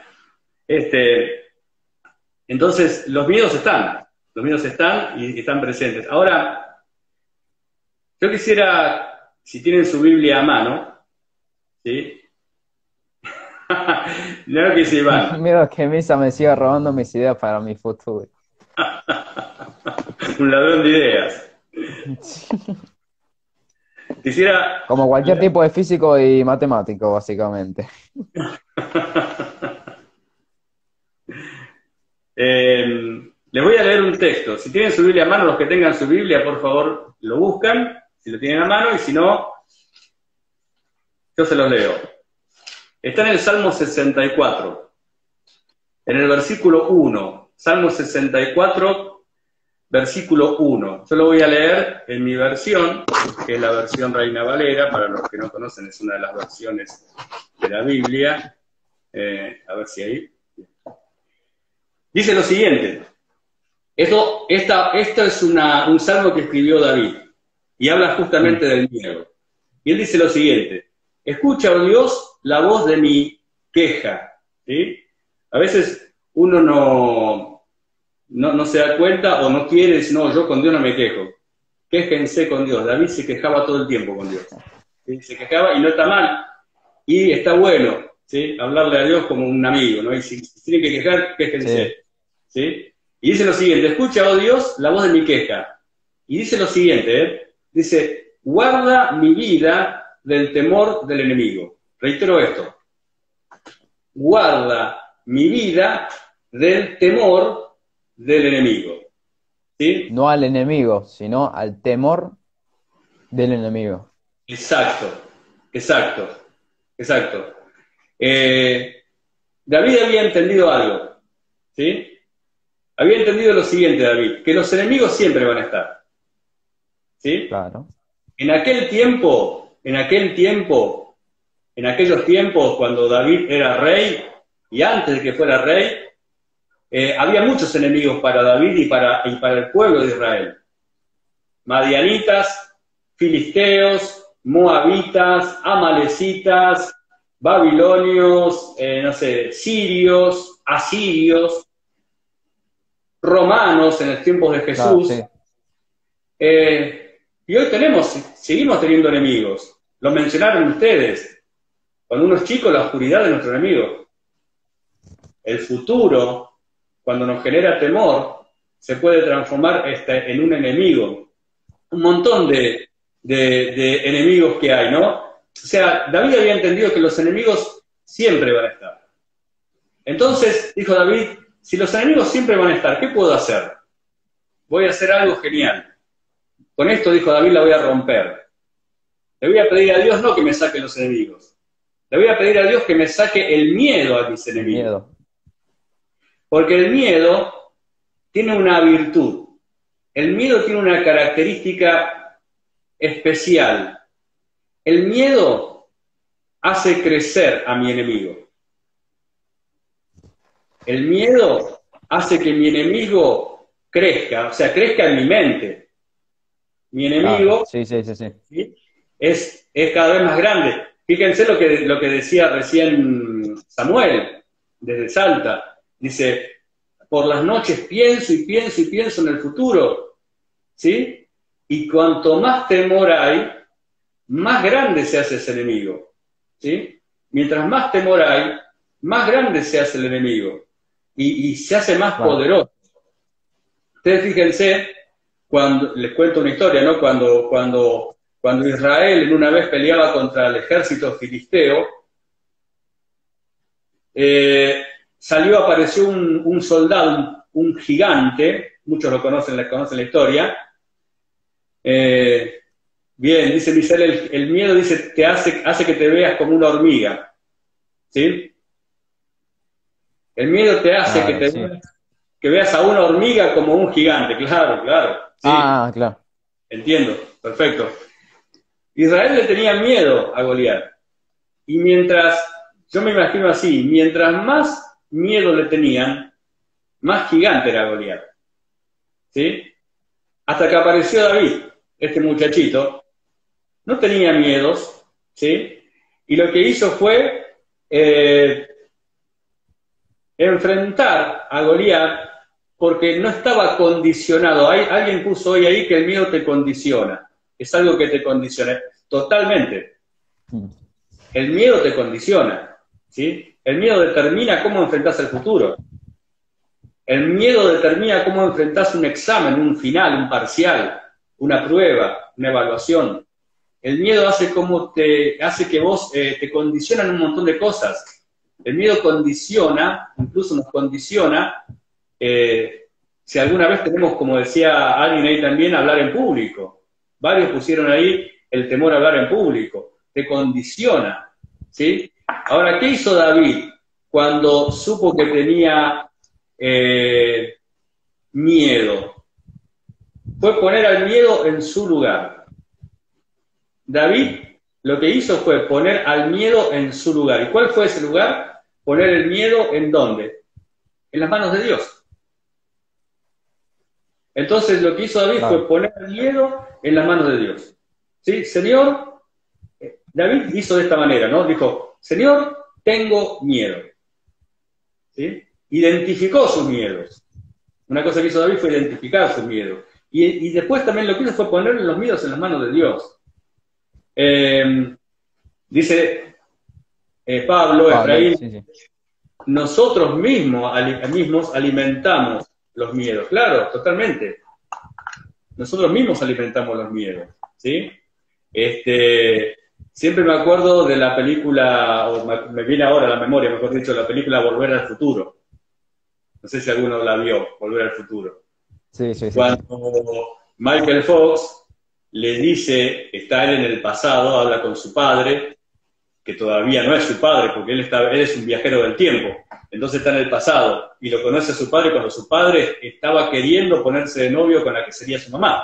Entonces, los miedos están y están presentes. Ahora, Yo quisiera, si tienen su Biblia a mano, ¿sí? No que se Iván, Miedo a que Misa me siga robando mis ideas para mi futuro. un ladrón de ideas. Quisiera, Como cualquier tipo de físico y matemático, básicamente. les voy a leer un texto. Si tienen su Biblia a mano, los que tengan su Biblia, por favor, lo buscan, si lo tienen a mano, y si no, yo se los leo. Está en el Salmo 64, en el versículo 1. Salmo 64, versículo 1. Yo lo voy a leer en mi versión, que es la versión Reina Valera, para los que no conocen, es una de las versiones de la Biblia. A ver si ahí. Dice lo siguiente. Esto es un salmo que escribió David, y habla justamente del miedo. Y él dice lo siguiente: escucha, oh Dios, la voz de mi queja. ¿Sí? A veces uno no se da cuenta o no quiere decir, no, yo con Dios no me quejo. Quéjense con Dios. David se quejaba todo el tiempo con Dios. ¿Sí? Se quejaba y no está mal. Y está bueno, ¿sí? Hablarle a Dios como un amigo, ¿no? Y si tiene que quejar, quéjense. ¿Sí? Y dice lo siguiente: escucha, oh Dios, la voz de mi queja. Y dice lo siguiente, dice, guarda mi vida del temor del enemigo. Reitero esto: guarda mi vida del temor del enemigo. ¿Sí? No al enemigo, sino al temor del enemigo. Exacto. David había entendido algo, ¿sí? Había entendido lo siguiente, David, que los enemigos siempre van a estar, ¿sí? Claro. En aquellos tiempos, cuando David era rey, y antes de que fuera rey, había muchos enemigos para David y para el pueblo de Israel. Madianitas, filisteos, moabitas, amalecitas, babilonios, sirios, asirios, romanos en los tiempos de Jesús. Claro, sí. Y hoy seguimos teniendo enemigos. Lo mencionaron ustedes. Cuando uno es chico, la oscuridad es nuestro enemigo. El futuro, cuando nos genera temor, se puede transformar en un enemigo. Un montón de enemigos que hay, ¿no? O sea, David había entendido que los enemigos siempre van a estar. Entonces, dijo David, si los enemigos siempre van a estar, ¿qué puedo hacer? Voy a hacer algo genial. Con esto, dijo David, la voy a romper. Le voy a pedir a Dios no que me saque los enemigos. Le voy a pedir a Dios que me saque el miedo a mis enemigos. Miedo. Porque el miedo tiene una virtud. El miedo tiene una característica especial. El miedo hace crecer a mi enemigo. El miedo hace que mi enemigo crezca, o sea, crezca en mi mente. Mi enemigo Sí. ¿sí? es cada vez más grande. Fíjense lo que decía recién Samuel, desde Salta. Dice, por las noches pienso y pienso y pienso en el futuro. ¿Sí? Y cuanto más temor hay, más grande se hace ese enemigo. ¿Sí? Mientras más temor hay, más grande se hace el enemigo. Y se hace más poderoso. Ustedes fíjense, les cuento una historia, ¿no? Cuando Israel en una vez peleaba contra el ejército filisteo, apareció un soldado, un gigante, muchos lo conocen la historia. Bien, dice Misael, el miedo dice que hace que te veas como una hormiga. ¿Sí? El miedo te hace que veas a una hormiga como un gigante, claro. ¿Sí? Claro. Entiendo, perfecto. Israel le tenía miedo a Goliat. Y yo me imagino así, mientras más miedo le tenían, más gigante era Goliat. ¿Sí? Hasta que apareció David, este muchachito, no tenía miedos, ¿sí? Y lo que hizo fue enfrentar a Goliat porque no estaba condicionado. Alguien puso hoy ahí que el miedo te condiciona. es algo que te condiciona, totalmente. Mm. El miedo te condiciona, ¿sí? El miedo determina cómo enfrentás el futuro. El miedo determina cómo enfrentás un examen, un final, un parcial, una prueba, una evaluación. El miedo hace que vos te condicionan un montón de cosas. El miedo condiciona, incluso nos condiciona, si alguna vez tenemos, como decía alguien ahí también, hablar en público. Varios pusieron ahí el temor a hablar en público. Te condiciona, ¿sí? Ahora, ¿qué hizo David cuando supo que tenía miedo? Fue poner al miedo en su lugar. David lo que hizo fue poner al miedo en su lugar. ¿Y cuál fue ese lugar? Poner el miedo ¿en dónde? En las manos de Dios. Entonces lo que hizo David fue poner el miedo en las manos de Dios. ¿Sí? Señor, David hizo de esta manera, ¿no? Dijo, Señor, tengo miedo. ¿Sí? Identificó sus miedos. Una cosa que hizo David fue identificar sus miedos. Y después también lo que hizo fue poner los miedos en las manos de Dios. Dice Pablo, Efraín, sí. Nosotros mismos alimentamos los miedos. Claro, totalmente. Nosotros mismos alimentamos los miedos, ¿sí? Siempre me acuerdo de la película, o me viene ahora a la memoria, mejor dicho, la película Volver al Futuro. No sé si alguno la vio, Volver al Futuro. Sí. Cuando Michael Fox le dice, está él en el pasado, habla con su padre, que todavía no es su padre, porque él es un viajero del tiempo, entonces está en el pasado, y lo conoce a su padre cuando su padre estaba queriendo ponerse de novio con la que sería su mamá.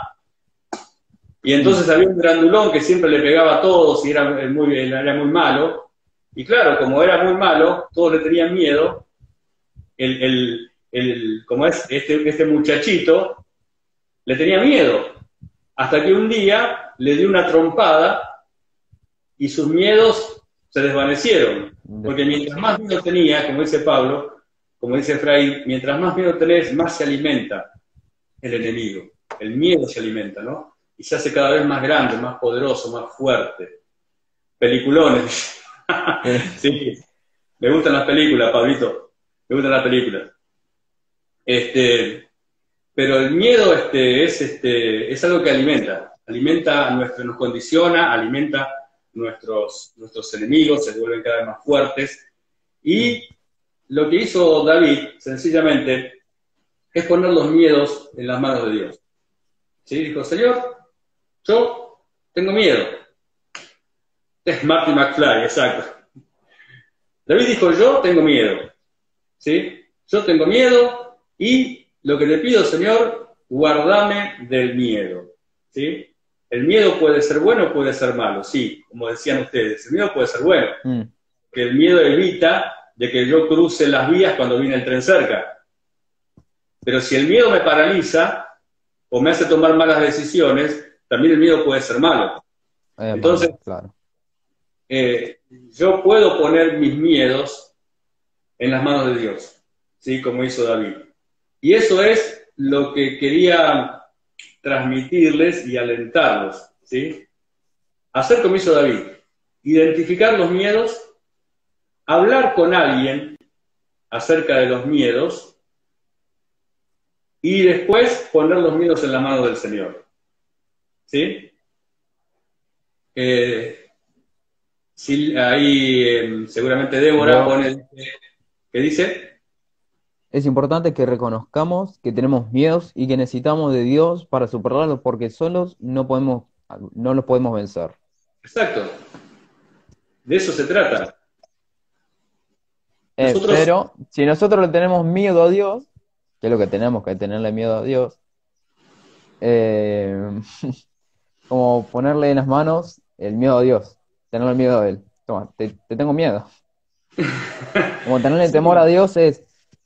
Y entonces había un grandulón que siempre le pegaba a todos y era muy malo, y claro, como era muy malo, todos le tenían miedo, como es este muchachito, le tenía miedo, hasta que un día le dio una trompada y sus miedos se desvanecieron, porque mientras más miedo tenía, como dice Pablo, como dice Efraín, mientras más miedo tenés, más se alimenta el enemigo, el miedo se alimenta, ¿no? Y se hace cada vez más grande, más poderoso, más fuerte. Peliculones. Sí, me gustan las películas, Pablito, me gustan las películas. Pero el miedo es algo que alimenta nos condiciona, alimenta nuestros enemigos, se vuelven cada vez más fuertes. Y lo que hizo David, sencillamente, es poner los miedos en las manos de Dios. ¿Sí? Dijo, Señor, yo tengo miedo. Es Marty McFly, exacto. David dijo, yo tengo miedo. ¿Sí? Yo tengo miedo y lo que te pido, Señor, guardame del miedo. ¿Sí? El miedo puede ser bueno o puede ser malo, sí, como decían ustedes. El miedo puede ser bueno, que el miedo evita de que yo cruce las vías cuando viene el tren cerca. Pero si el miedo me paraliza o me hace tomar malas decisiones, también el miedo puede ser malo. Entonces, claro. Yo puedo poner mis miedos en las manos de Dios, ¿sí? Como hizo David. Y eso es lo que quería transmitirles y alentarlos, ¿sí? Hacer como hizo David, identificar los miedos, hablar con alguien acerca de los miedos y después poner los miedos en la mano del Señor, ¿sí? Sí, ahí seguramente Débora pone, ¿qué dice? Es importante que reconozcamos que tenemos miedos y que necesitamos de Dios para superarlos, porque solos no los podemos vencer. Exacto. De eso se trata. Pero si nosotros le tenemos miedo a Dios, que es lo que tenemos que tenerle miedo a Dios, como ponerle en las manos el miedo a Dios, tenerle miedo a Él. Toma, te tengo miedo. Como tenerle temor a Dios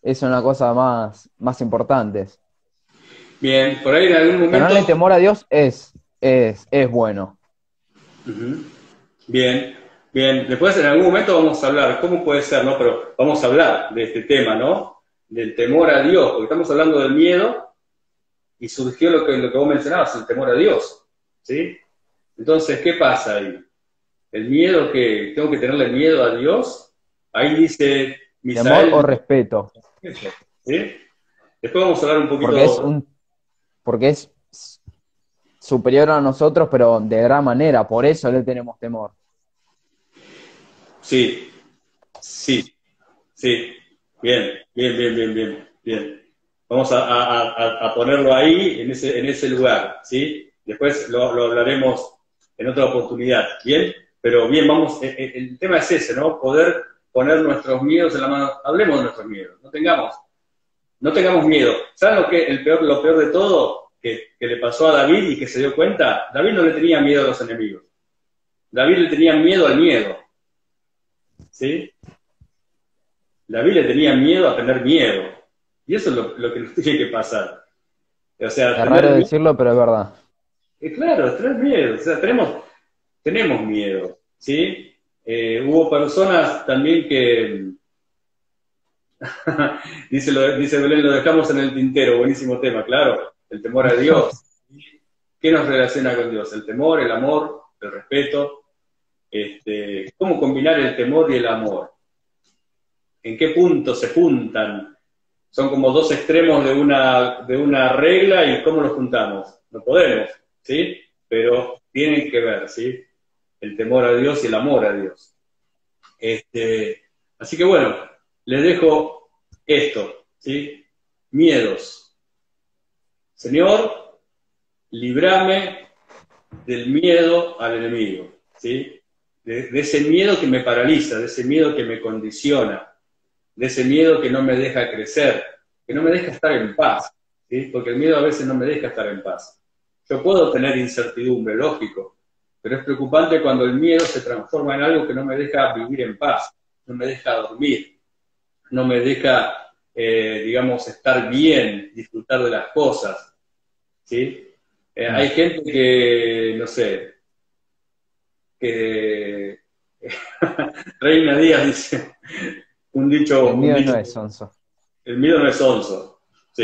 es una cosa más importante. Bien, por ahí en algún momento... Tenerle temor a Dios es bueno. Bien, bien. Después en algún momento vamos a hablar, ¿cómo puede ser, no? Pero vamos a hablar de este tema, ¿no? Del temor a Dios, porque estamos hablando del miedo y surgió lo que vos mencionabas, el temor a Dios, ¿sí? Entonces, ¿qué pasa ahí? ¿El miedo que tengo que tenerle miedo a Dios? Ahí dice ¿Temor o Misael, respeto? ¿sí? Después vamos a hablar un Porque es poquito, porque es superior a nosotros, pero de gran manera, por eso le tenemos temor. sí, sí, sí, bien, bien, bien, bien, bien, bien. Vamos a ponerlo ahí, en ese lugar, ¿sí? Después lo hablaremos en otra oportunidad, ¿bien? Pero bien, vamos, el tema es ese, ¿no? Poder poner nuestros miedos en la mano. Hablemos de nuestros miedos, no tengamos miedo. ¿Saben lo peor de todo que le pasó a David y que se dio cuenta? David no le tenía miedo a los enemigos. David le tenía miedo al miedo, ¿sí? David le tenía miedo a tener miedo. Y eso es lo que nos tiene que pasar. O sea, Es tener raro miedo, decirlo, pero es verdad. claro, tener miedo. O sea, tenemos miedo, ¿sí? Hubo personas también que, dice Belén, lo dejamos en el tintero, buenísimo tema, claro, el temor a Dios. ¿Qué nos relaciona con Dios? El temor, el amor, el respeto. ¿Cómo combinar el temor y el amor? ¿En qué punto se juntan? Son como dos extremos de una regla y ¿cómo los juntamos? No podemos, ¿sí? Pero tienen que ver, ¿sí? El temor a Dios y el amor a Dios. Así que bueno, les dejo esto, ¿sí? Miedos. Señor, líbrame del miedo al enemigo, ¿sí? De ese miedo que me paraliza, de ese miedo que me condiciona, de ese miedo que no me deja crecer, que no me deja estar en paz, ¿sí? Porque el miedo a veces no me deja estar en paz. Yo puedo tener incertidumbre, lógico, pero es preocupante cuando el miedo se transforma en algo que no me deja vivir en paz, no me deja dormir, no me deja, digamos, estar bien, disfrutar de las cosas, ¿sí? Hay gente que, no sé, que Reina Díaz dice un El dicho, mío no es sonso. el miedo no es sonso, ¿sí?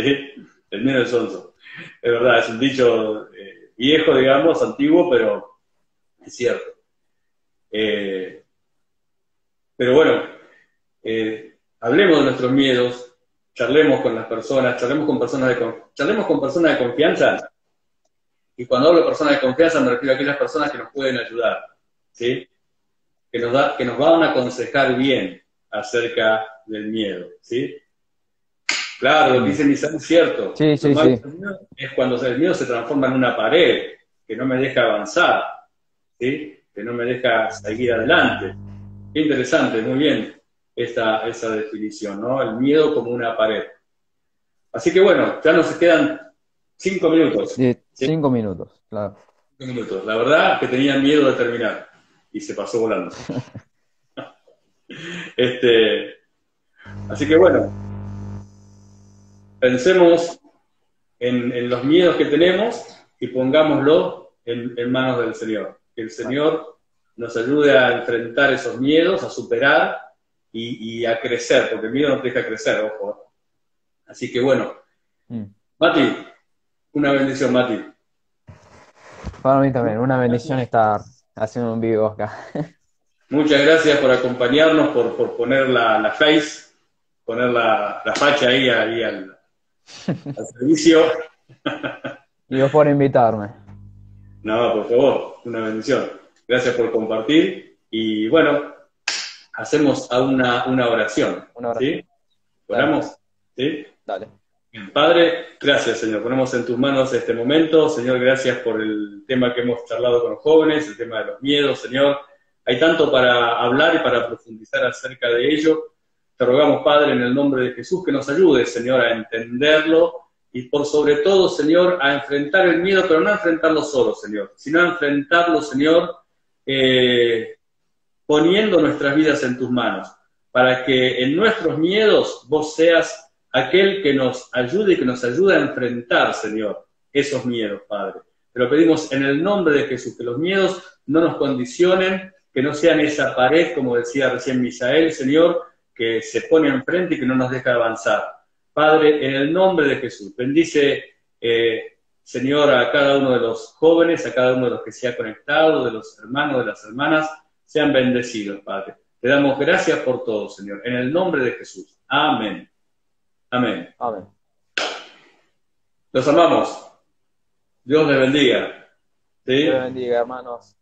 El miedo no es sonso. Es verdad, es un dicho viejo, digamos, antiguo, pero es cierto. Pero bueno, hablemos de nuestros miedos, charlemos con las personas, charlemos con personas de confianza. Y cuando hablo de personas de confianza me refiero a aquellas personas que nos pueden ayudar, ¿sí? Que nos van a aconsejar bien acerca del miedo, ¿sí? Claro, lo que dice Misán es cierto. Sí, Lo sí, malo sí. del miedo es cuando el miedo se transforma en una pared, que no me deja avanzar, ¿sí? Que no me deja seguir adelante. Qué interesante, muy bien esa definición, ¿no? El miedo como una pared. Así que bueno, ya nos quedan 5 minutos. ¿Sí? 5 minutos, claro. 5 minutos. La verdad que tenía miedo de terminar y se pasó volando. Así que bueno, pensemos en los miedos que tenemos y pongámoslo en manos del Señor. Que el Señor nos ayude a enfrentar esos miedos, a superar y a crecer, porque el miedo no te deja crecer, ojo. Así que bueno, Mati, una bendición, Mati. Para mí también, una bendición estar haciendo un vivo acá. Muchas gracias por acompañarnos, por poner la face, poner la facha ahí al servicio. Y vos por invitarme. No, por favor, una bendición. Gracias por compartir y bueno, hacemos una oración. Una hora. ¿Sí? ¿Oramos? ¿Sí? Dale. Padre, gracias, Señor. Ponemos en tus manos este momento. Señor, gracias por el tema que hemos charlado con los jóvenes, el tema de los miedos, Señor. Hay tanto para hablar y para profundizar acerca de ello. Te rogamos, Padre, en el nombre de Jesús, que nos ayudes, Señor, a entenderlo y por sobre todo, Señor, a enfrentar el miedo, pero no a enfrentarlo solo, Señor, sino a enfrentarlo, Señor, poniendo nuestras vidas en tus manos, para que en nuestros miedos vos seas aquel que nos ayude y que nos ayude a enfrentar, Señor, esos miedos, Padre. Te lo pedimos en el nombre de Jesús, que los miedos no nos condicionen, que no sean esa pared, como decía recién Misael, Señor, que se pone enfrente y que no nos deja avanzar. Padre, en el nombre de Jesús, bendice Señor, a cada uno de los jóvenes, a cada uno de los que se ha conectado, de los hermanos, de las hermanas, sean bendecidos, Padre. Te damos gracias por todo, Señor, en el nombre de Jesús. Amén. Amén. Amén. Los amamos. Dios les bendiga. ¿Sí? Dios les bendiga, hermanos.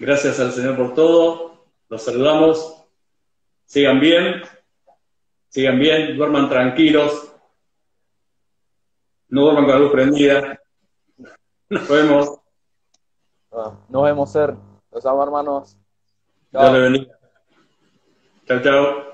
Gracias al Señor por todo. Los saludamos. Sigan bien, duerman tranquilos. No duerman con la luz prendida. Nos vemos. Nos vemos, Ser. Los amo, hermanos. Dios les bendiga. Chao, chao.